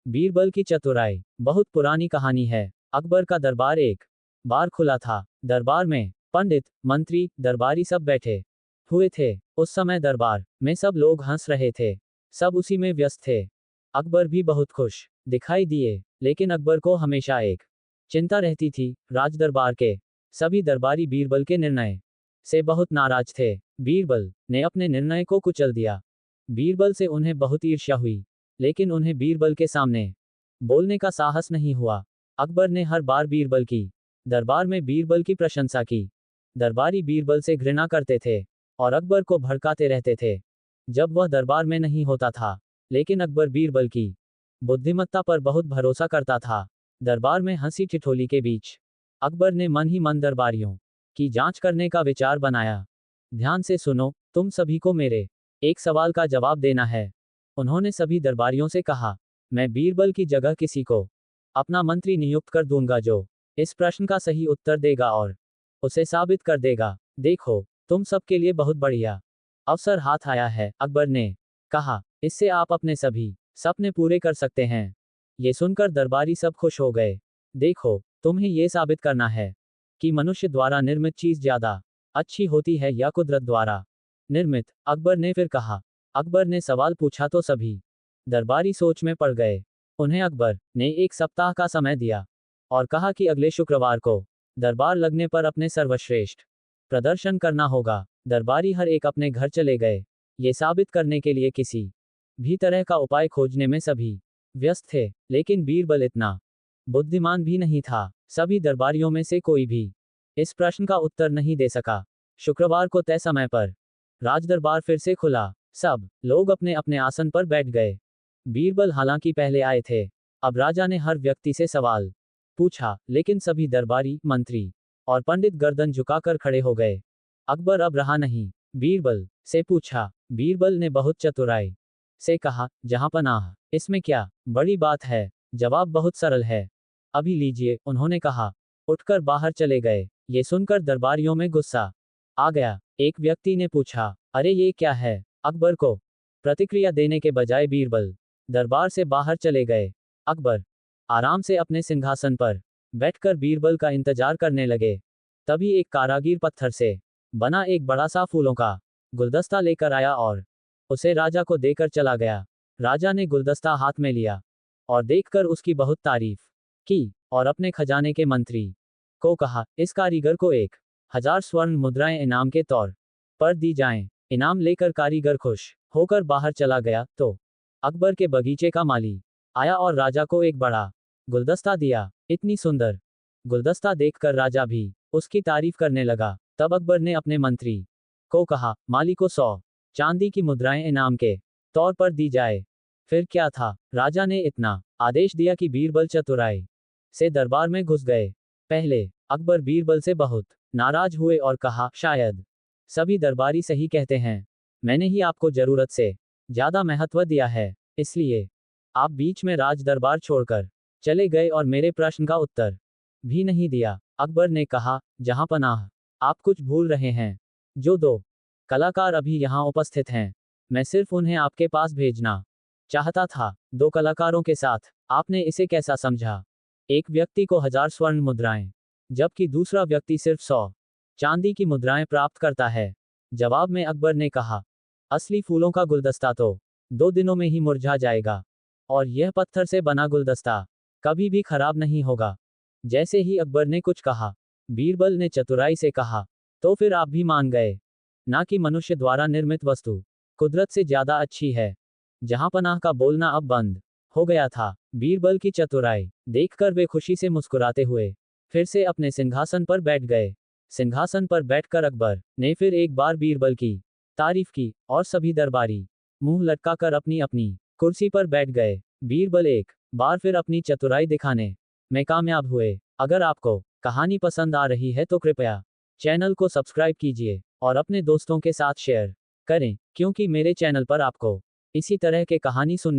बीरबल की चतुराई बहुत पुरानी कहानी है। अकबर का दरबार एक बार खुला था। दरबार में पंडित, मंत्री, दरबारी सब बैठे हुए थे। उस समय दरबार में सब लोग हंस रहे थे, सब उसी में व्यस्त थे। अकबर भी बहुत खुश दिखाई दिए, लेकिन अकबर को हमेशा एक चिंता रहती थी। राजदरबार के सभी दरबारी बीरबल के निर्णय से बहुत नाराज थे। बीरबल ने अपने निर्णय को कुचल दिया। बीरबल से उन्हें बहुत ईर्ष्या हुई, लेकिन उन्हें बीरबल के सामने बोलने का साहस नहीं हुआ। अकबर ने हर बार बीरबल की दरबार में बीरबल की प्रशंसा की। दरबारी बीरबल से घृणा करते थे और अकबर को भड़काते रहते थे जब वह दरबार में नहीं होता था। लेकिन अकबर बीरबल की बुद्धिमत्ता पर बहुत भरोसा करता था। दरबार में हंसी ठिठोली के बीच अकबर ने मन ही मन दरबारियों की जांच करने का विचार बनाया। ध्यान से सुनो, तुम सभी को मेरे एक सवाल का जवाब देना है। उन्होंने सभी दरबारियों से कहा, मैं बीरबल की जगह किसी को अपना मंत्री नियुक्त कर दूंगा जो इस प्रश्न का सही उत्तर देगा और उसे साबित कर देगा। देखो, तुम सबके लिए बहुत बढ़िया अवसर हाथ आया है। अकबर ने कहा, इससे आप अपने सभी सपने पूरे कर सकते हैं। ये सुनकर दरबारी सब खुश हो गए। देखो, तुम्हें ये साबित करना है कि मनुष्य द्वारा निर्मित चीज ज्यादा अच्छी होती है या कुदरत द्वारा निर्मित। अकबर ने फिर कहा। अकबर ने सवाल पूछा तो सभी दरबारी सोच में पड़ गए। उन्हें अकबर ने एक सप्ताह का समय दिया और कहा कि अगले शुक्रवार को दरबार लगने पर अपने सर्वश्रेष्ठ प्रदर्शन करना होगा। दरबारी हर एक अपने घर चले गए। ये साबित करने के लिए किसी भी तरह का उपाय खोजने में सभी व्यस्त थे, लेकिन बीरबल इतना बुद्धिमान भी नहीं था। सभी दरबारियों में से कोई भी इस प्रश्न का उत्तर नहीं दे सका। शुक्रवार को तय समय पर राजदरबार फिर से खुला। सब लोग अपने अपने आसन पर बैठ गए। बीरबल हालांकि पहले आए थे। अब राजा ने हर व्यक्ति से सवाल पूछा, लेकिन सभी दरबारी, मंत्री और पंडित गर्दन झुकाकर खड़े हो गए। अकबर अब रहा नहीं। बीरबल से पूछा। बीरबल ने बहुत चतुराई से कहा, जहांपनाह, इसमें क्या बड़ी बात है, जवाब बहुत सरल है। अभी लीजिए, उन्होंने कहा। उठकर बाहर चले गए। ये सुनकर दरबारियों में गुस्सा आ गया। एक व्यक्ति ने पूछा, अरे ये क्या है? अकबर को प्रतिक्रिया देने के बजाय बीरबल दरबार से बाहर चले गए। अकबर आराम से अपने सिंहासन पर बैठकर बीरबल का इंतजार करने लगे। तभी एक कारागिर पत्थर से बना एक बड़ा सा फूलों का गुलदस्ता लेकर आया और उसे राजा को देकर चला गया। राजा ने गुलदस्ता हाथ में लिया और देखकर उसकी बहुत तारीफ की और अपने खजाने के मंत्री को कहा, इस कारीगर को 1000 स्वर्ण मुद्राएं इनाम के तौर पर दी जाएं। इनाम लेकर कारीगर खुश होकर बाहर चला गया तो अकबर के बगीचे का माली आया और राजा को एक बड़ा गुलदस्ता दिया। इतनी सुंदर गुलदस्ता देखकर राजा भी उसकी तारीफ करने लगा। तब अकबर ने अपने मंत्री को कहा, माली को 100 चांदी की मुद्राएं इनाम के तौर पर दी जाए। फिर क्या था, राजा ने इतना आदेश दिया कि बीरबल चतुराई से दरबार में घुस गए। पहले अकबर बीरबल से बहुत नाराज हुए और कहा, शायद सभी दरबारी सही कहते हैं, मैंने ही आपको जरूरत से ज्यादा महत्व दिया है, इसलिए आप बीच में राज दरबार छोड़कर चले गए और मेरे प्रश्न का उत्तर भी नहीं दिया। अकबर ने कहा, जहांपनाह, आप कुछ भूल रहे हैं। जो 2 कलाकार अभी यहाँ उपस्थित हैं, मैं सिर्फ उन्हें आपके पास भेजना चाहता था। 2 कलाकारों के साथ आपने इसे कैसा समझा? एक व्यक्ति को 1000 स्वर्ण मुद्राएं, जबकि दूसरा व्यक्ति सिर्फ 100 चांदी की मुद्राएं प्राप्त करता है। जवाब में अकबर ने कहा, असली फूलों का गुलदस्ता तो 2 दिनों में ही मुरझा जाएगा और यह पत्थर से बना गुलदस्ता कभी भी खराब नहीं होगा। जैसे ही अकबर ने कुछ कहा, बीरबल ने चतुराई से कहा, तो फिर आप भी मान गए ना कि मनुष्य द्वारा निर्मित वस्तु कुदरत से ज्यादा अच्छी है। जहांपनाह का बोलना अब बंद हो गया था। बीरबल की चतुराई देखकर वे खुशी से मुस्कुराते हुए फिर से अपने सिंहासन पर बैठ गए। सिंहासन पर बैठकर अकबर ने फिर एक बार बीरबल की तारीफ की और सभी दरबारी मुंह लटकाकर अपनी अपनी कुर्सी पर बैठ गए। बीरबल एक बार फिर अपनी चतुराई दिखाने में कामयाब हुए। अगर आपको कहानी पसंद आ रही है तो कृपया चैनल को सब्सक्राइब कीजिए और अपने दोस्तों के साथ शेयर करें, क्योंकि मेरे चैनल पर आपको इसी तरह के कहानी सुनने